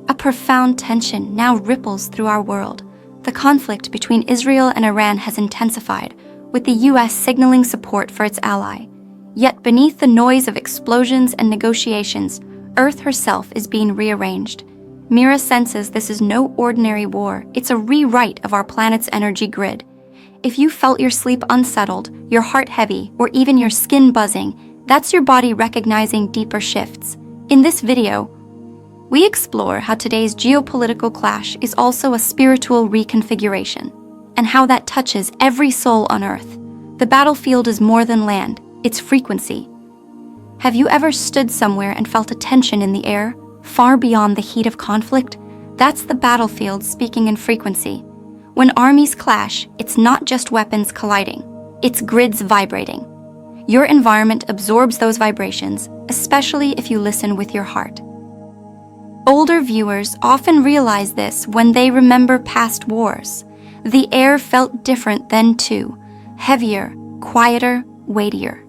A profound tension now ripples through our world. The conflict between Israel and Iran has intensified, with the U.S. signaling support for its ally. Yet beneath the noise of explosions and negotiations, Earth herself is being rearranged. Mira senses this is no ordinary war, it's a rewrite of our planet's energy grid. If you felt your sleep unsettled, your heart heavy, or even your skin buzzing, that's your body recognizing deeper shifts. In this video, we explore how today's geopolitical clash is also a spiritual reconfiguration, and how that touches every soul on Earth. The battlefield is more than land, it's frequency. Have you ever stood somewhere and felt a tension in the air, far beyond the heat of conflict? That's the battlefield speaking in frequency. When armies clash, it's not just weapons colliding, it's grids vibrating. Your environment absorbs those vibrations, especially if you listen with your heart. Older viewers often realize this when they remember past wars. The air felt different then too, heavier, quieter, weightier.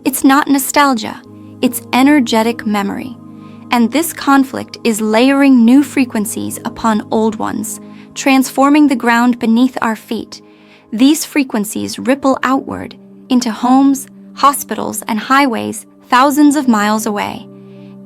It's not nostalgia, it's energetic memory. And this conflict is layering new frequencies upon old ones, transforming the ground beneath our feet. These frequencies ripple outward into homes, hospitals, and highways thousands of miles away.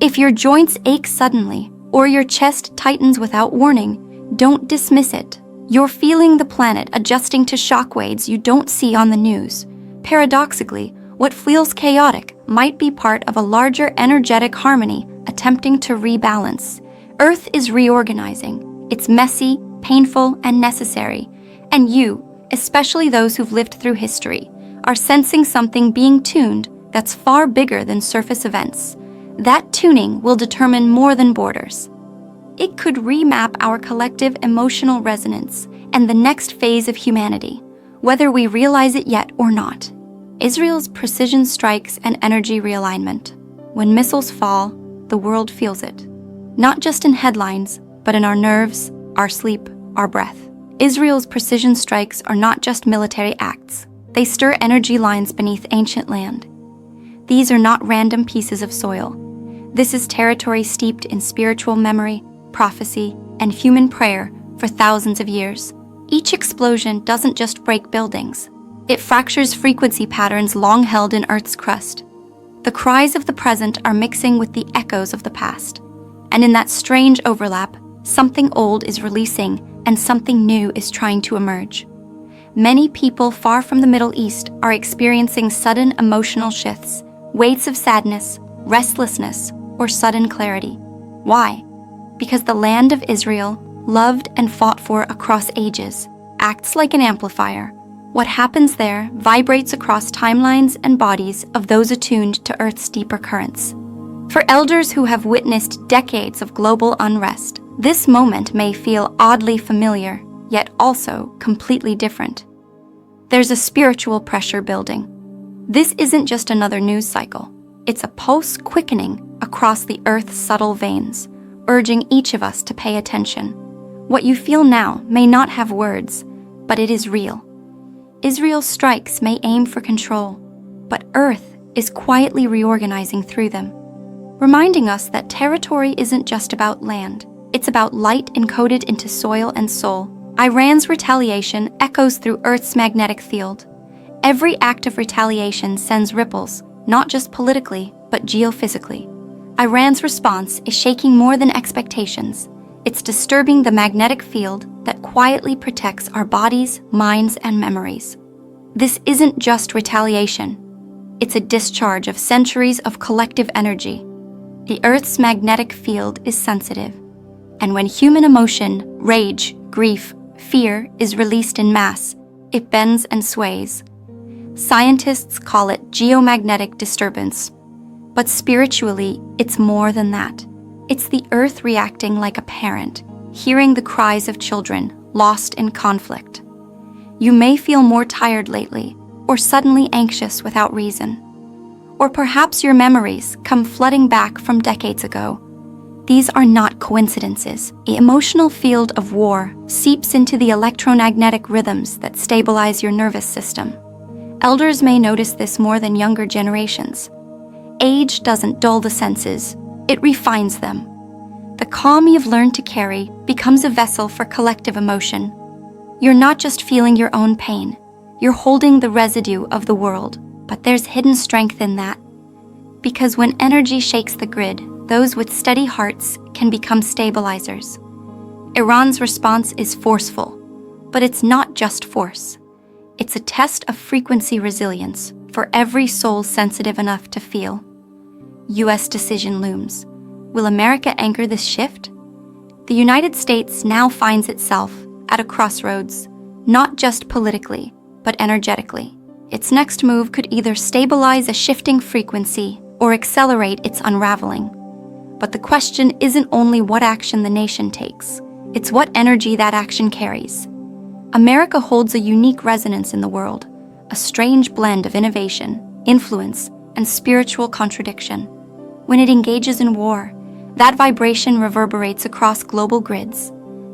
If your joints ache suddenly, or your chest tightens without warning, don't dismiss it. You're feeling the planet adjusting to shockwaves you don't see on the news. Paradoxically, what feels chaotic might be part of a larger energetic harmony attempting to rebalance. Earth is reorganizing. It's messy, painful, and necessary. And you, especially those who've lived through history, are sensing something being tuned that's far bigger than surface events. That tuning will determine more than borders. It could remap our collective emotional resonance and the next phase of humanity, whether we realize it yet or not. Israel's precision strikes and energy realignment. When missiles fall, the world feels it. Not just in headlines, but in our nerves, our sleep, our breath. Israel's precision strikes are not just military acts. They stir energy lines beneath ancient land. These are not random pieces of soil. This is territory steeped in spiritual memory, prophecy, and human prayer for thousands of years. Each explosion doesn't just break buildings. It fractures frequency patterns long held in Earth's crust. The cries of the present are mixing with the echoes of the past. And in that strange overlap, something old is releasing and something new is trying to emerge. Many people far from the Middle East are experiencing sudden emotional shifts, waves of sadness, restlessness, or sudden clarity. Why? Because the land of Israel, loved and fought for across ages, acts like an amplifier. What happens there vibrates across timelines and bodies of those attuned to Earth's deeper currents. For elders who have witnessed decades of global unrest, this moment may feel oddly familiar, yet also completely different. There's a spiritual pressure building. This isn't just another news cycle. It's a pulse quickening across the Earth's subtle veins, urging each of us to pay attention. What you feel now may not have words, but it is real. Israel's strikes may aim for control, but Earth is quietly reorganizing through them, reminding us that territory isn't just about land. It's about light encoded into soil and soul. Iran's retaliation echoes through Earth's magnetic field. Every act of retaliation sends ripples, not just politically, but geophysically. Iran's response is shaking more than expectations. It's disturbing the magnetic field that quietly protects our bodies, minds, and memories. This isn't just retaliation. It's a discharge of centuries of collective energy. The Earth's magnetic field is sensitive, and when human emotion, rage, grief, fear is released in mass, it bends and sways. Scientists call it geomagnetic disturbance, but spiritually, it's more than that. It's the Earth reacting like a parent, hearing the cries of children lost in conflict. You may feel more tired lately, or suddenly anxious without reason. Or perhaps your memories come flooding back from decades ago. These are not coincidences. The emotional field of war seeps into the electromagnetic rhythms that stabilize your nervous system. Elders may notice this more than younger generations. Age doesn't dull the senses, it refines them. The calm you've learned to carry becomes a vessel for collective emotion. You're not just feeling your own pain, you're holding the residue of the world, but there's hidden strength in that. Because when energy shakes the grid, those with steady hearts can become stabilizers. Iran's response is forceful, but it's not just force. It's a test of frequency resilience for every soul sensitive enough to feel. U.S. decision looms. Will America anchor this shift? The United States now finds itself at a crossroads, not just politically, but energetically. Its next move could either stabilize a shifting frequency or accelerate its unraveling. But the question isn't only what action the nation takes, it's what energy that action carries. America holds a unique resonance in the world, a strange blend of innovation, influence, and spiritual contradiction. When it engages in war, that vibration reverberates across global grids.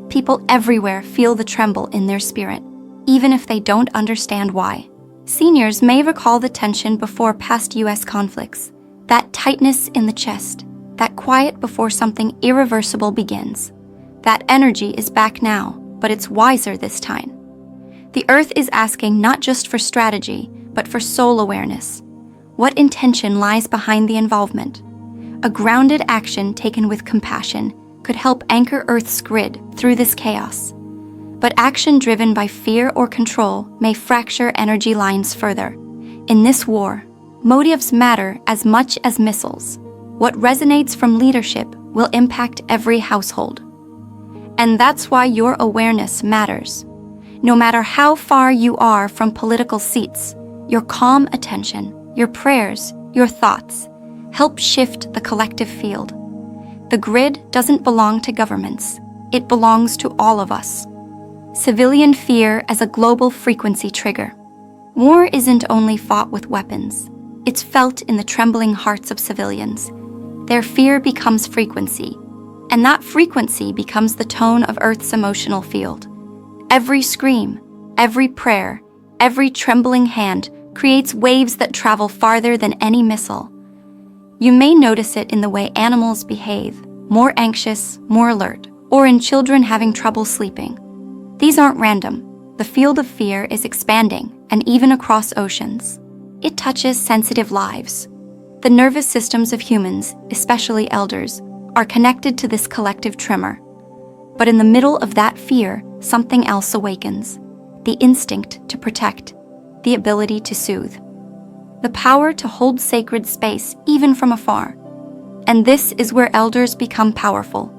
People everywhere feel the tremble in their spirit, even if they don't understand why. Seniors may recall the tension before past U.S. conflicts, that tightness in the chest, that quiet before something irreversible begins. That energy is back now, but it's wiser this time. The Earth is asking not just for strategy, but for soul awareness. What intention lies behind the involvement? A grounded action taken with compassion could help anchor Earth's grid through this chaos. But action driven by fear or control may fracture energy lines further. In this war, motives matter as much as missiles. What resonates from leadership will impact every household. And that's why your awareness matters. No matter how far you are from political seats, your calm attention, your prayers, your thoughts, help shift the collective field. The grid doesn't belong to governments. It belongs to all of us. Civilian fear as a global frequency trigger. War isn't only fought with weapons. It's felt in the trembling hearts of civilians. Their fear becomes frequency, and that frequency becomes the tone of Earth's emotional field. Every scream, every prayer, every trembling hand creates waves that travel farther than any missile. You may notice it in the way animals behave, more anxious, more alert, or in children having trouble sleeping. These aren't random. The field of fear is expanding, and even across oceans. It touches sensitive lives. The nervous systems of humans, especially elders, are connected to this collective tremor. But in the middle of that fear, something else awakens. The instinct to protect, the ability to soothe. The power to hold sacred space even from afar. And this is where elders become powerful.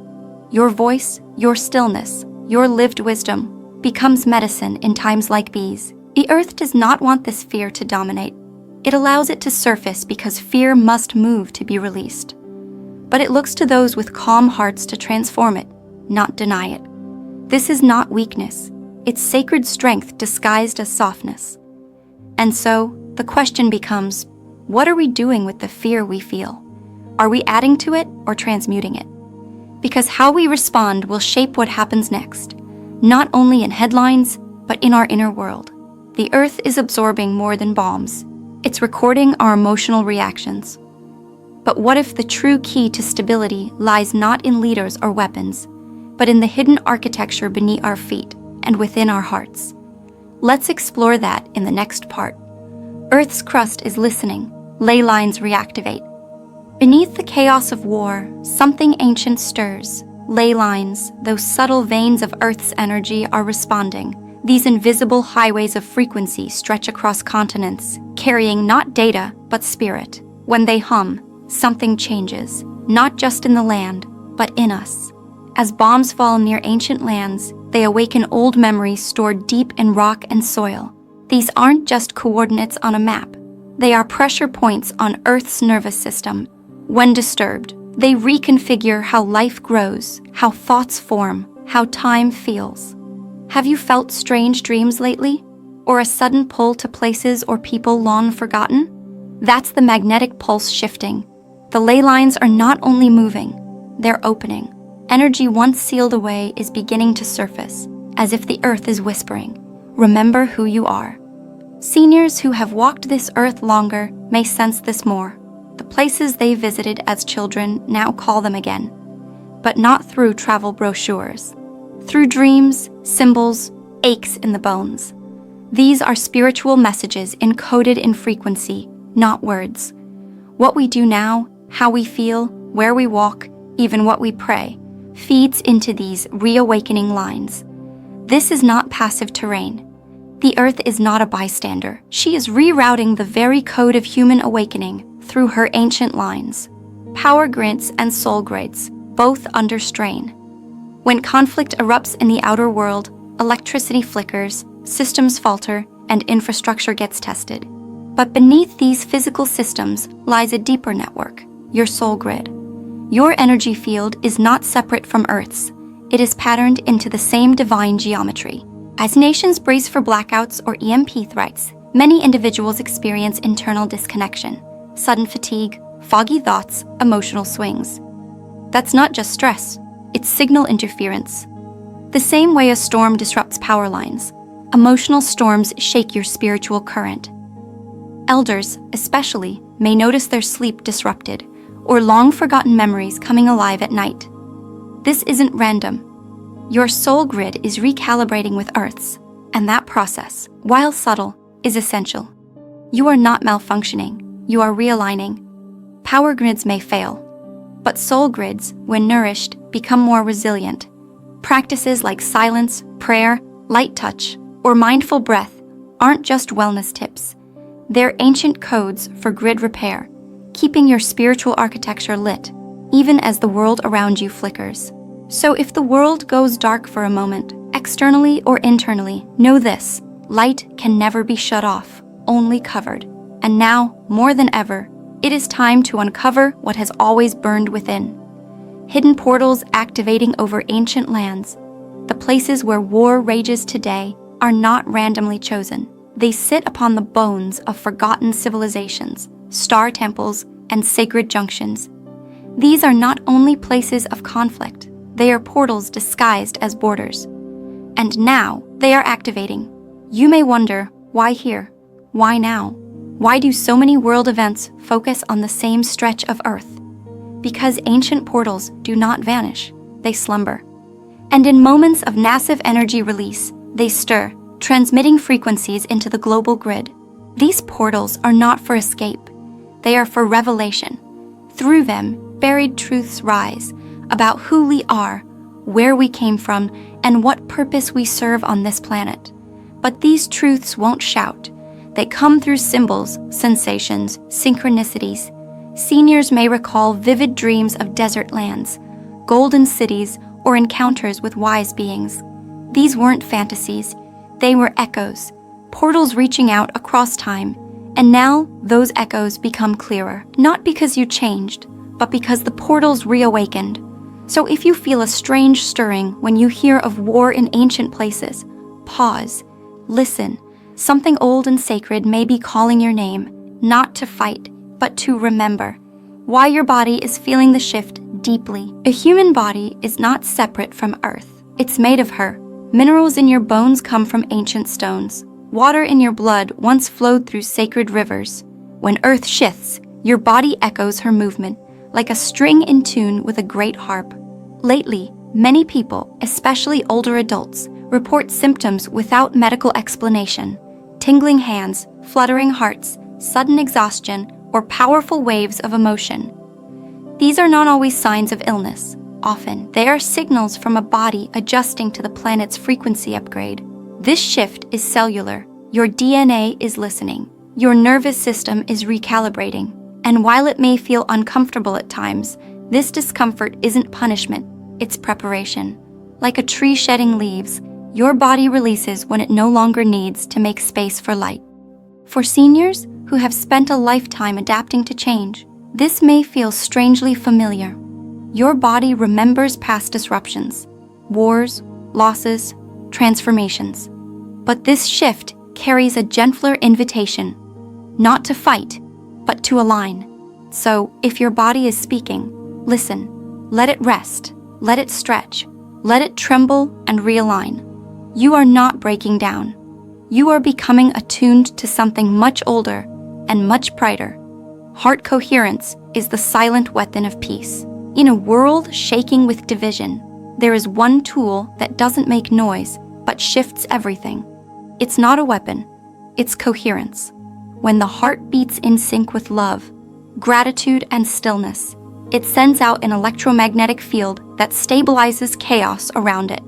Your voice, your stillness, your lived wisdom becomes medicine in times like these. The Earth does not want this fear to dominate. It allows it to surface because fear must move to be released. But it looks to those with calm hearts to transform it, not deny it. This is not weakness. It's sacred strength disguised as softness. And so, the question becomes, what are we doing with the fear we feel? Are we adding to it or transmuting it? Because how we respond will shape what happens next, not only in headlines, but in our inner world. The Earth is absorbing more than bombs. It's recording our emotional reactions. But what if the true key to stability lies not in leaders or weapons, but in the hidden architecture beneath our feet and within our hearts? Let's explore that in the next part. Earth's crust is listening. Ley lines reactivate. Beneath the chaos of war, something ancient stirs. Ley lines, those subtle veins of Earth's energy, are responding. These invisible highways of frequency stretch across continents, carrying not data, but spirit. When they hum, something changes, not just in the land, but in us. As bombs fall near ancient lands, they awaken old memories stored deep in rock and soil. These aren't just coordinates on a map. They are pressure points on Earth's nervous system. When disturbed, they reconfigure how life grows, how thoughts form, how time feels. Have you felt strange dreams lately? Or a sudden pull to places or people long forgotten? That's the magnetic pulse shifting. The ley lines are not only moving, they're opening. Energy once sealed away is beginning to surface, as if the Earth is whispering, "Remember who you are." Seniors who have walked this Earth longer may sense this more. The places they visited as children now call them again. but not through travel brochures. Through dreams, symbols, aches in the bones. These are spiritual messages encoded in frequency, not words. What we do now, how we feel, where we walk, even what we pray, feeds into these reawakening lines. This is not passive terrain. The Earth is not a bystander. She is rerouting the very code of human awakening through her ancient lines. Power grids and soul grids, both under strain. When conflict erupts in the outer world, electricity flickers, systems falter, and infrastructure gets tested. But beneath these physical systems lies a deeper network, your soul grid. Your energy field is not separate from Earth's. It is patterned into the same divine geometry. As nations brace for blackouts or EMP threats, many individuals experience internal disconnection, sudden fatigue, foggy thoughts, emotional swings. That's not just stress, it's signal interference. The same way a storm disrupts power lines, emotional storms shake your spiritual current. Elders, especially, may notice their sleep disrupted, or long-forgotten memories coming alive at night. This isn't random. Your soul grid is recalibrating with Earth's, and that process, while subtle, is essential. You are not malfunctioning, you are realigning. Power grids may fail, but soul grids, when nourished, become more resilient. Practices like silence, prayer, light touch, or mindful breath aren't just wellness tips. They're ancient codes for grid repair, keeping your spiritual architecture lit, even as the world around you flickers. So if the world goes dark for a moment, externally or internally, know this: light can never be shut off, only covered. And now, more than ever, it is time to uncover what has always burned within. Hidden portals activating over ancient lands, the places where war rages today, are not randomly chosen. They sit upon the bones of forgotten civilizations, star temples, and sacred junctions. These are not only places of conflict, they are portals disguised as borders. And now, they are activating. You may wonder, why here? Why now? Why do so many world events focus on the same stretch of Earth? Because ancient portals do not vanish, they slumber. And in moments of massive energy release, they stir, transmitting frequencies into the global grid. These portals are not for escape, they are for revelation. Through them, buried truths rise about who we are, where we came from, and what purpose we serve on this planet. But these truths won't shout. They come through symbols, sensations, synchronicities. Seniors may recall vivid dreams of desert lands, golden cities, or encounters with wise beings. These weren't fantasies, they were echoes, portals reaching out across time. And now, those echoes become clearer, not because you changed, but because the portals reawakened. So if you feel a strange stirring when you hear of war in ancient places, pause, listen. Something old and sacred may be calling your name, not to fight, but to remember. Why your body is feeling the shift deeply. A human body is not separate from Earth. It's made of her. Minerals in your bones come from ancient stones. Water in your blood once flowed through sacred rivers. When Earth shifts, your body echoes her movement, like a string in tune with a great harp. Lately, many people, especially older adults, report symptoms without medical explanation: tingling hands, fluttering hearts, sudden exhaustion, or powerful waves of emotion. These are not always signs of illness. Often, they are signals from a body adjusting to the planet's frequency upgrade. This shift is cellular. Your DNA is listening. Your nervous system is recalibrating. And while it may feel uncomfortable at times, this discomfort isn't punishment, it's preparation. Like a tree shedding leaves, your body releases when it no longer needs to make space for light. For seniors who have spent a lifetime adapting to change, this may feel strangely familiar. Your body remembers past disruptions, wars, losses, transformations. But this shift carries a gentler invitation, not to fight, but to align. So, if your body is speaking, listen, let it rest, let it stretch, let it tremble and realign. You are not breaking down. You are becoming attuned to something much older and much brighter. Heart coherence is the silent weapon of peace. In a world shaking with division, there is one tool that doesn't make noise, but shifts everything. It's not a weapon, it's coherence. When the heart beats in sync with love, gratitude, and stillness, it sends out an electromagnetic field that stabilizes chaos around it.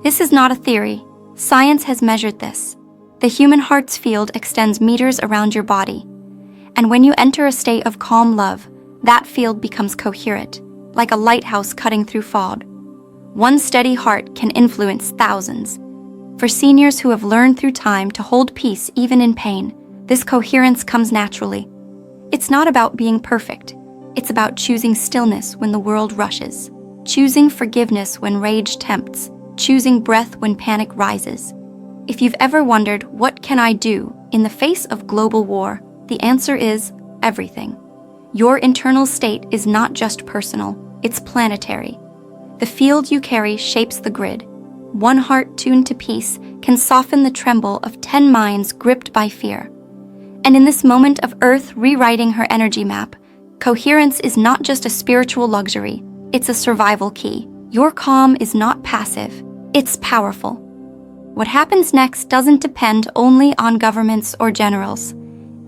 This is not a theory. Science has measured this. The human heart's field extends meters around your body. And when you enter a state of calm love, that field becomes coherent, like a lighthouse cutting through fog. One steady heart can influence thousands. For seniors who have learned through time to hold peace even in pain, this coherence comes naturally. It's not about being perfect. It's about choosing stillness when the world rushes, choosing forgiveness when rage tempts, choosing breath when panic rises. If you've ever wondered, what can I do in the face of global war, the answer is everything. Your internal state is not just personal, it's planetary. The field you carry shapes the grid. One heart tuned to peace can soften the tremble of 10 minds gripped by fear. And in this moment of Earth rewriting her energy map, coherence is not just a spiritual luxury, it's a survival key. Your calm is not passive, it's powerful. What happens next doesn't depend only on governments or generals.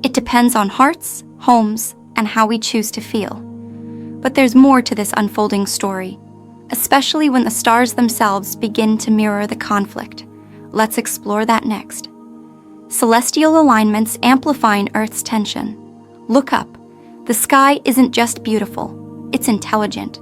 It depends on hearts, homes, and how we choose to feel. But there's more to this unfolding story, especially when the stars themselves begin to mirror the conflict. Let's explore that next. Celestial alignments amplifying Earth's tension. Look up. The sky isn't just beautiful, it's intelligent.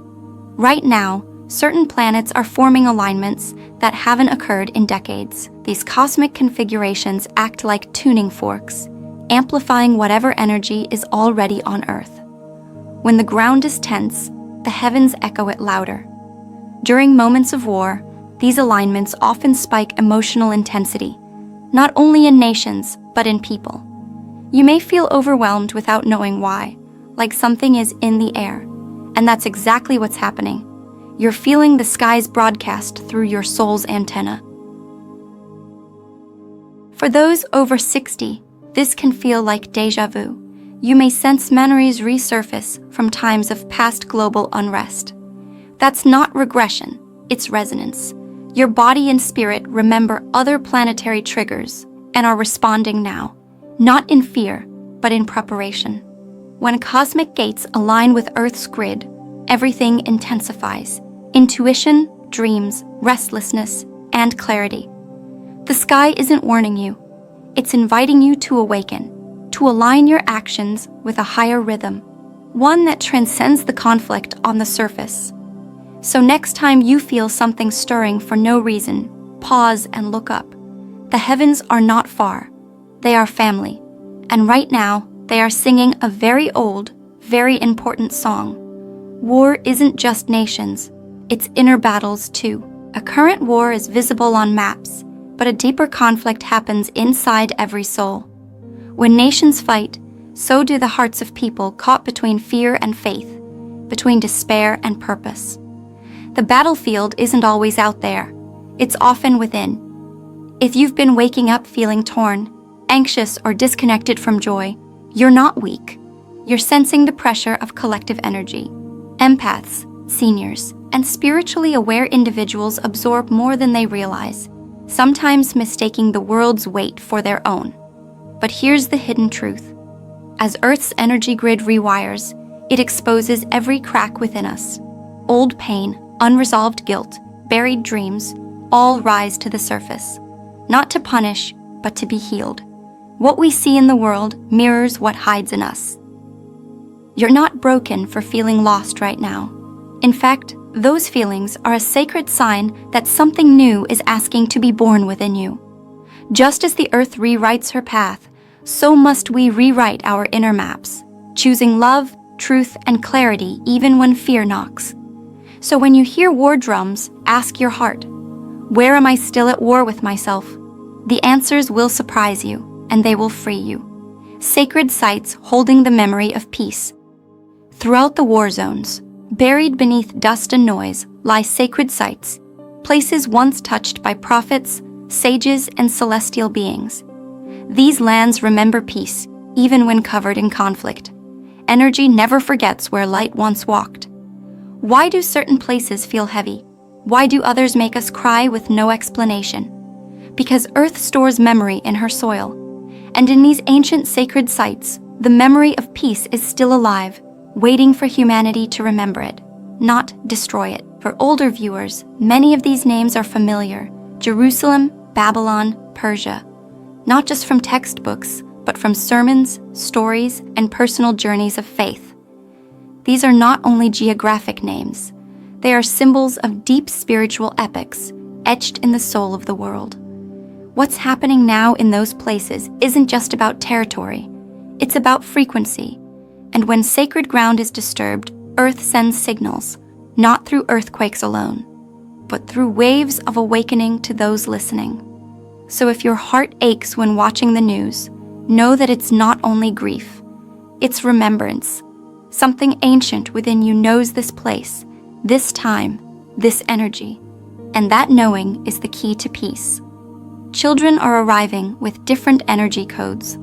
Right now, certain planets are forming alignments that haven't occurred in decades. These cosmic configurations act like tuning forks, amplifying whatever energy is already on Earth. When the ground is tense, the heavens echo it louder. During moments of war, these alignments often spike emotional intensity, not only in nations, but in people. You may feel overwhelmed without knowing why, like something is in the air, and that's exactly what's happening. You're feeling the sky's broadcast through your soul's antenna. For those over 60, this can feel like déjà vu. You may sense memories resurface from times of past global unrest. That's not regression, it's resonance. Your body and spirit remember other planetary triggers and are responding now, not in fear, but in preparation. When cosmic gates align with Earth's grid, everything intensifies. Intuition, dreams, restlessness, and clarity. The sky isn't warning you. It's inviting you to awaken, to align your actions with a higher rhythm, one that transcends the conflict on the surface. So next time you feel something stirring for no reason, pause and look up. The heavens are not far. They are family. And right now, they are singing a very old, very important song. War isn't just nations. It's inner battles too. A current war is visible on maps, but a deeper conflict happens inside every soul. When nations fight, so do the hearts of people caught between fear and faith, between despair and purpose. The battlefield isn't always out there. It's often within. If you've been waking up feeling torn, anxious, or disconnected from joy, you're not weak. You're sensing the pressure of collective energy. Empaths, seniors, and spiritually aware individuals absorb more than they realize, sometimes mistaking the world's weight for their own. But here's the hidden truth. As Earth's energy grid rewires, it exposes every crack within us. Old pain, unresolved guilt, buried dreams, all rise to the surface, not to punish, but to be healed. What we see in the world mirrors what hides in us. You're not broken for feeling lost right now. In fact, those feelings are a sacred sign that something new is asking to be born within you. Just as the Earth rewrites her path, so must we rewrite our inner maps, choosing love, truth, and clarity even when fear knocks. So when you hear war drums, ask your heart, where am I still at war with myself? The answers will surprise you, and they will free you. Sacred sites holding the memory of peace. Throughout the war zones, buried beneath dust and noise, lie sacred sites, places once touched by prophets, sages, and celestial beings. These lands remember peace, even when covered in conflict. Energy never forgets where light once walked. Why do certain places feel heavy? Why do others make us cry with no explanation? Because Earth stores memory in her soil. And in these ancient sacred sites, the memory of peace is still alive, waiting for humanity to remember it, not destroy it. For older viewers, many of these names are familiar: Jerusalem, Babylon, Persia. Not just from textbooks, but from sermons, stories, and personal journeys of faith. These are not only geographic names, they are symbols of deep spiritual epics etched in the soul of the world. What's happening now in those places isn't just about territory, it's about frequency. And when sacred ground is disturbed, Earth sends signals, not through earthquakes alone, but through waves of awakening to those listening. So if your heart aches when watching the news, know that it's not only grief, it's remembrance. Something ancient within you knows this place, this time, this energy, and that knowing is the key to peace. Children are arriving with different energy codes.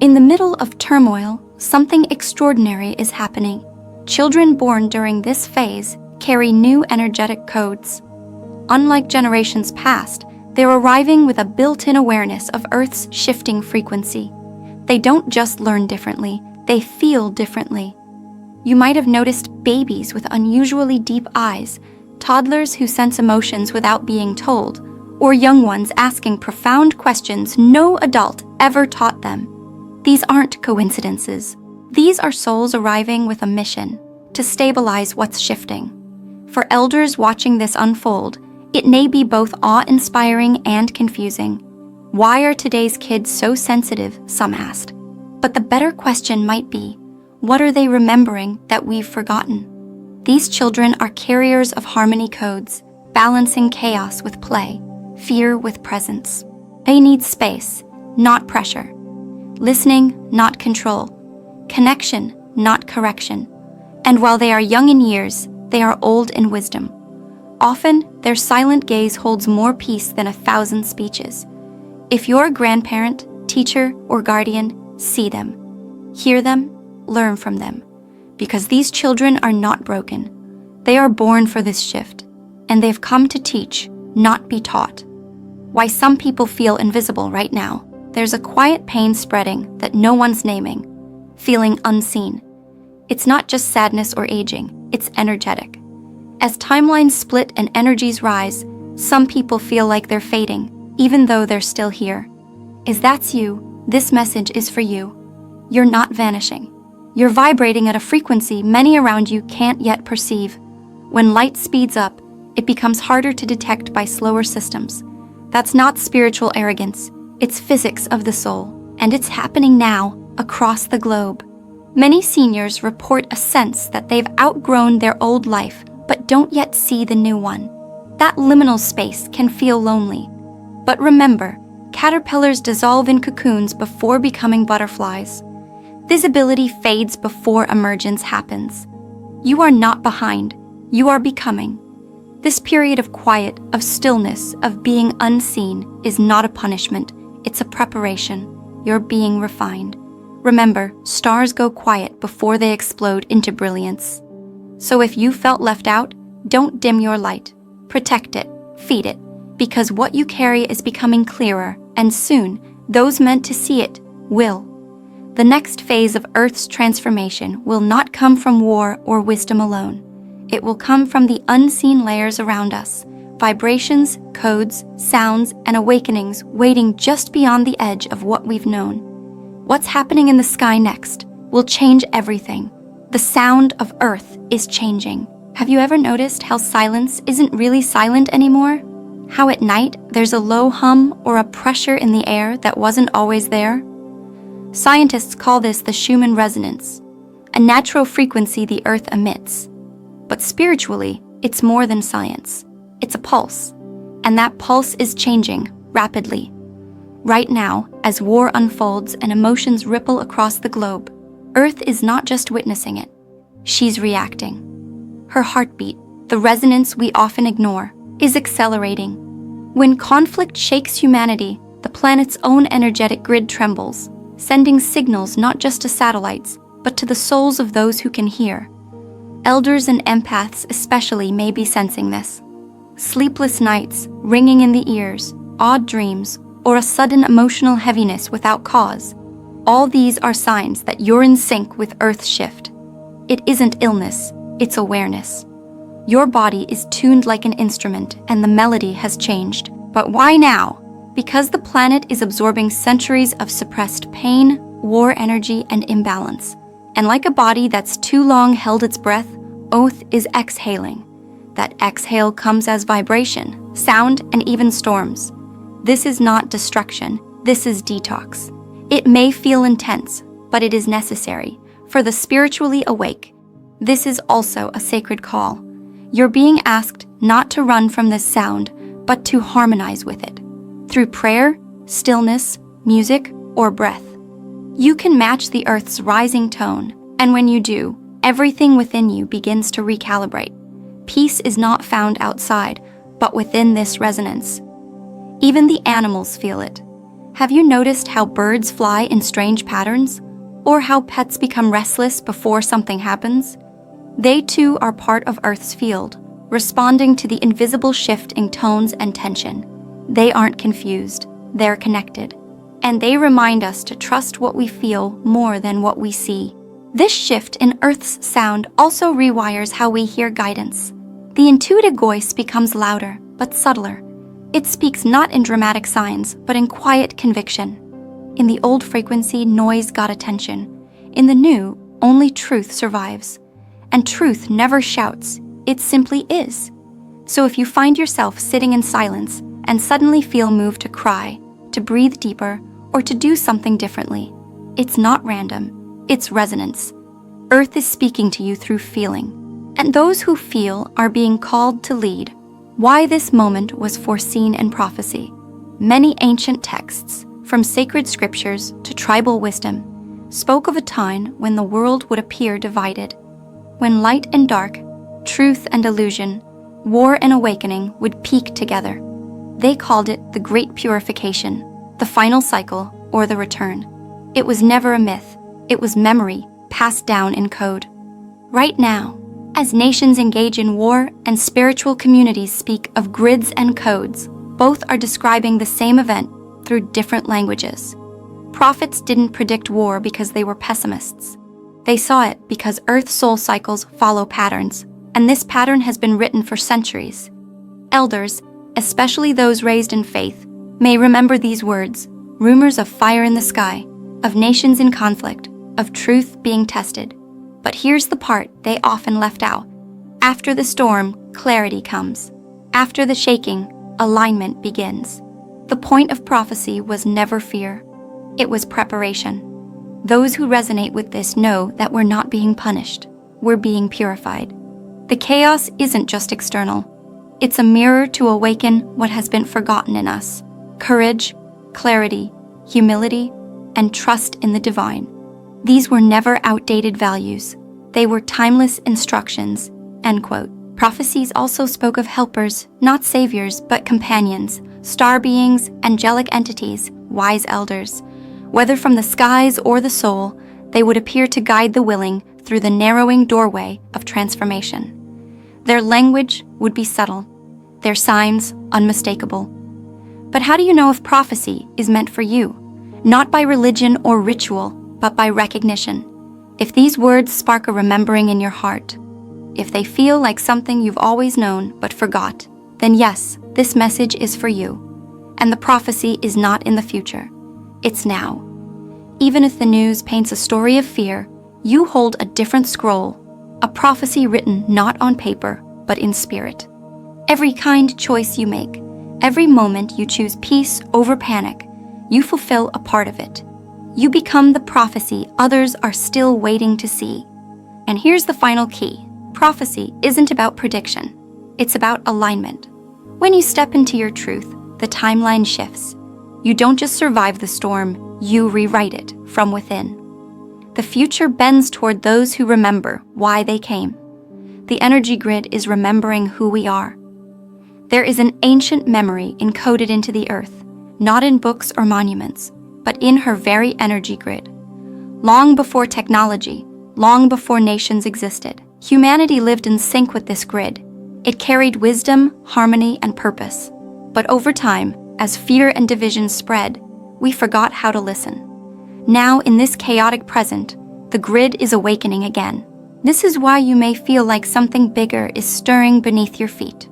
In the middle of turmoil, something extraordinary is happening. Children born during this phase carry new energetic codes. Unlike generations past, they're arriving with a built-in awareness of Earth's shifting frequency. They don't just learn differently, they feel differently. You might have noticed babies with unusually deep eyes, toddlers who sense emotions without being told, or young ones asking profound questions no adult ever taught them. These aren't coincidences. These are souls arriving with a mission to stabilize what's shifting. For elders watching this unfold, it may be both awe-inspiring and confusing. Why are today's kids so sensitive, some asked. But the better question might be, what are they remembering that we've forgotten? These children are carriers of harmony codes, balancing chaos with play, fear with presence. They need space, not pressure. Listening, not control. Connection, not correction. And while they are young in years, they are old in wisdom. Often, their silent gaze holds more peace than 1,000 speeches. If you're a grandparent, teacher, or guardian, see them. Hear them, learn from them. Because these children are not broken. They are born for this shift, and they've come to teach, not be taught. Why some people feel invisible right now. There's a quiet pain spreading that no one's naming, feeling unseen. It's not just sadness or aging, it's energetic. As timelines split and energies rise, some people feel like they're fading, even though they're still here. If that's you, this message is for you. You're not vanishing. You're vibrating at a frequency many around you can't yet perceive. When light speeds up, it becomes harder to detect by slower systems. That's not spiritual arrogance, it's physics of the soul, and it's happening now, across the globe. Many seniors report a sense that they've outgrown their old life, but don't yet see the new one. That liminal space can feel lonely. But remember, caterpillars dissolve in cocoons before becoming butterflies. Visibility fades before emergence happens. You are not behind, you are becoming. This period of quiet, of stillness, of being unseen is not a punishment, it's a preparation. You're being refined. Remember, stars go quiet before they explode into brilliance. So if you felt left out, don't dim your light. Protect it, feed it, because what you carry is becoming clearer, and soon, those meant to see it will. The next phase of Earth's transformation will not come from war or wisdom alone. It will come from the unseen layers around us, vibrations, codes, sounds, and awakenings waiting just beyond the edge of what we've known. What's happening in the sky next will change everything. The sound of Earth is changing. Have you ever noticed how silence isn't really silent anymore? How at night there's a low hum or a pressure in the air that wasn't always there? Scientists call this the Schumann resonance, a natural frequency the Earth emits. But spiritually, it's more than science. It's a pulse, and that pulse is changing rapidly. Right now, as war unfolds and emotions ripple across the globe, Earth is not just witnessing it, she's reacting. Her heartbeat, the resonance we often ignore, is accelerating. When conflict shakes humanity, the planet's own energetic grid trembles, sending signals not just to satellites, but to the souls of those who can hear. Elders and empaths especially may be sensing this. Sleepless nights, ringing in the ears, odd dreams, or a sudden emotional heaviness without cause. All these are signs that you're in sync with Earth's shift. It isn't illness, it's awareness. Your body is tuned like an instrument and the melody has changed. But why now? Because the planet is absorbing centuries of suppressed pain, war energy, and imbalance. And like a body that's too long held its breath, Oath is exhaling. That exhale comes as vibration, sound, and even storms. This is not destruction, this is detox. It may feel intense, but it is necessary for the spiritually awake. This is also a sacred call. You're being asked not to run from this sound, but to harmonize with it. Through prayer, stillness, music, or breath. You can match the Earth's rising tone, and when you do, everything within you begins to recalibrate. Peace is not found outside, but within this resonance. Even the animals feel it. Have you noticed how birds fly in strange patterns? Or how pets become restless before something happens? They too are part of Earth's field, responding to the invisible shift in tones and tension. They aren't confused, they're connected. And they remind us to trust what we feel more than what we see. This shift in Earth's sound also rewires how we hear guidance. The intuitive voice becomes louder, but subtler. It speaks not in dramatic signs, but in quiet conviction. In the old frequency, noise got attention. In the new, only truth survives. And truth never shouts, it simply is. So if you find yourself sitting in silence and suddenly feel moved to cry, to breathe deeper, or to do something differently, it's not random, it's resonance. Earth is speaking to you through feeling, and those who feel are being called to lead. Why this moment was foreseen in prophecy. Many ancient texts, from sacred scriptures to tribal wisdom, spoke of a time when the world would appear divided, when light and dark, truth and illusion, war and awakening would peak together. They called it the Great Purification, the final cycle, or the return. It was never a myth, it was memory passed down in code. Right now, as nations engage in war and spiritual communities speak of grids and codes, both are describing the same event through different languages. Prophets didn't predict war because they were pessimists. They saw it because Earth's soul cycles follow patterns, and this pattern has been written for centuries. Elders, especially those raised in faith, may remember these words, rumors of fire in the sky, of nations in conflict, of truth being tested. But here's the part they often left out. After the storm, clarity comes. After the shaking, alignment begins. The point of prophecy was never fear. It was preparation. Those who resonate with this know that we're not being punished. We're being purified. The chaos isn't just external. It's a mirror to awaken what has been forgotten in us. Courage, clarity, humility, and trust in the divine. These were never outdated values. They were timeless instructions." End quote. Prophecies also spoke of helpers, not saviors, but companions, star beings, angelic entities, wise elders. Whether from the skies or the soul, they would appear to guide the willing through the narrowing doorway of transformation. Their language would be subtle, their signs unmistakable. But how do you know if prophecy is meant for you? Not by religion or ritual, but by recognition. If these words spark a remembering in your heart, if they feel like something you've always known but forgot, then yes, this message is for you. And the prophecy is not in the future. It's now. Even if the news paints a story of fear, you hold a different scroll, a prophecy written not on paper, but in spirit. Every kind choice you make, every moment you choose peace over panic, you fulfill a part of it. You become the prophecy others are still waiting to see. And here's the final key. Prophecy isn't about prediction. It's about alignment. When you step into your truth, the timeline shifts. You don't just survive the storm, you rewrite it from within. The future bends toward those who remember why they came. The energy grid is remembering who we are. There is an ancient memory encoded into the earth, not in books or monuments, but in her very energy grid. Long before technology, long before nations existed. Humanity lived in sync with this grid. It carried wisdom, harmony, and purpose. But over time, as fear and division spread, we forgot how to listen. Now, in this chaotic present, the grid is awakening again. This is why you may feel like something bigger is stirring beneath your feet.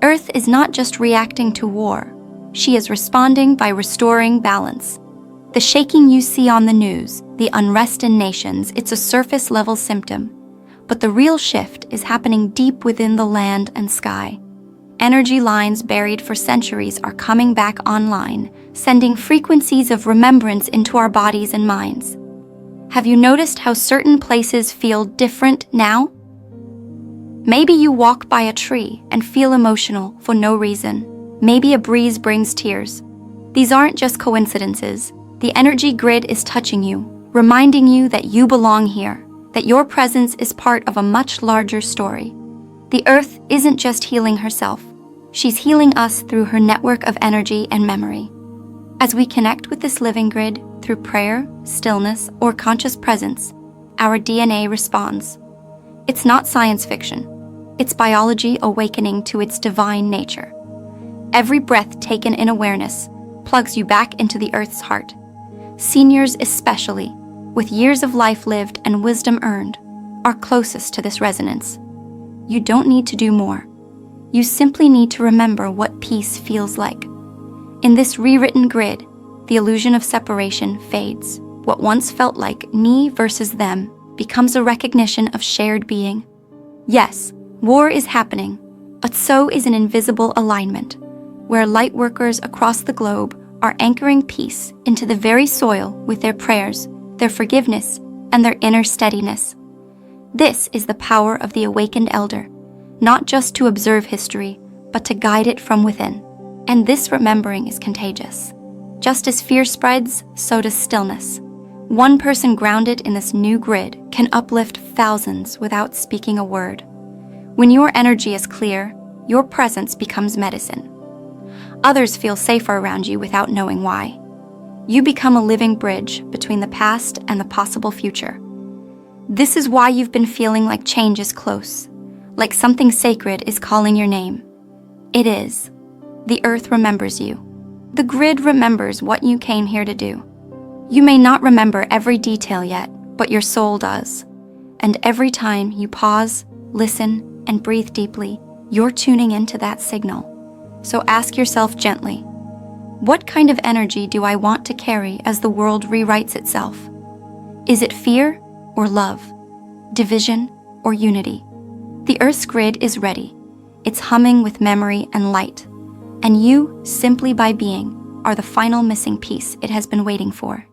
Earth is not just reacting to war. She is responding by restoring balance. The shaking you see on the news, the unrest in nations, it's a surface-level symptom. But the real shift is happening deep within the land and sky. Energy lines buried for centuries are coming back online, sending frequencies of remembrance into our bodies and minds. Have you noticed how certain places feel different now? Maybe you walk by a tree and feel emotional for no reason. Maybe a breeze brings tears. These aren't just coincidences. The energy grid is touching you, reminding you that you belong here, that your presence is part of a much larger story. The Earth isn't just healing herself. She's healing us through her network of energy and memory. As we connect with this living grid through prayer, stillness, or conscious presence, our DNA responds. It's not science fiction. It's biology awakening to its divine nature. Every breath taken in awareness plugs you back into the Earth's heart. Seniors especially, with years of life lived and wisdom earned, are closest to this resonance. You don't need to do more. You simply need to remember what peace feels like. In this rewritten grid, the illusion of separation fades. What once felt like me versus them becomes a recognition of shared being. Yes, war is happening, but so is an invisible alignment, where Lightworkers across the globe are anchoring peace into the very soil with their prayers, their forgiveness, and their inner steadiness. This is the power of the awakened elder, not just to observe history, but to guide it from within. And this remembering is contagious. Just as fear spreads, so does stillness. One person grounded in this new grid can uplift thousands without speaking a word. When your energy is clear, your presence becomes medicine. Others feel safer around you without knowing why. You become a living bridge between the past and the possible future. This is why you've been feeling like change is close, like something sacred is calling your name. It is. The Earth remembers you. The grid remembers what you came here to do. You may not remember every detail yet, but your soul does. And every time you pause, listen, and breathe deeply, you're tuning into that signal. So ask yourself gently, what kind of energy do I want to carry as the world rewrites itself? Is it fear or love? Division or unity? The Earth's grid is ready. It's humming with memory and light. And you, simply by being, are the final missing piece it has been waiting for.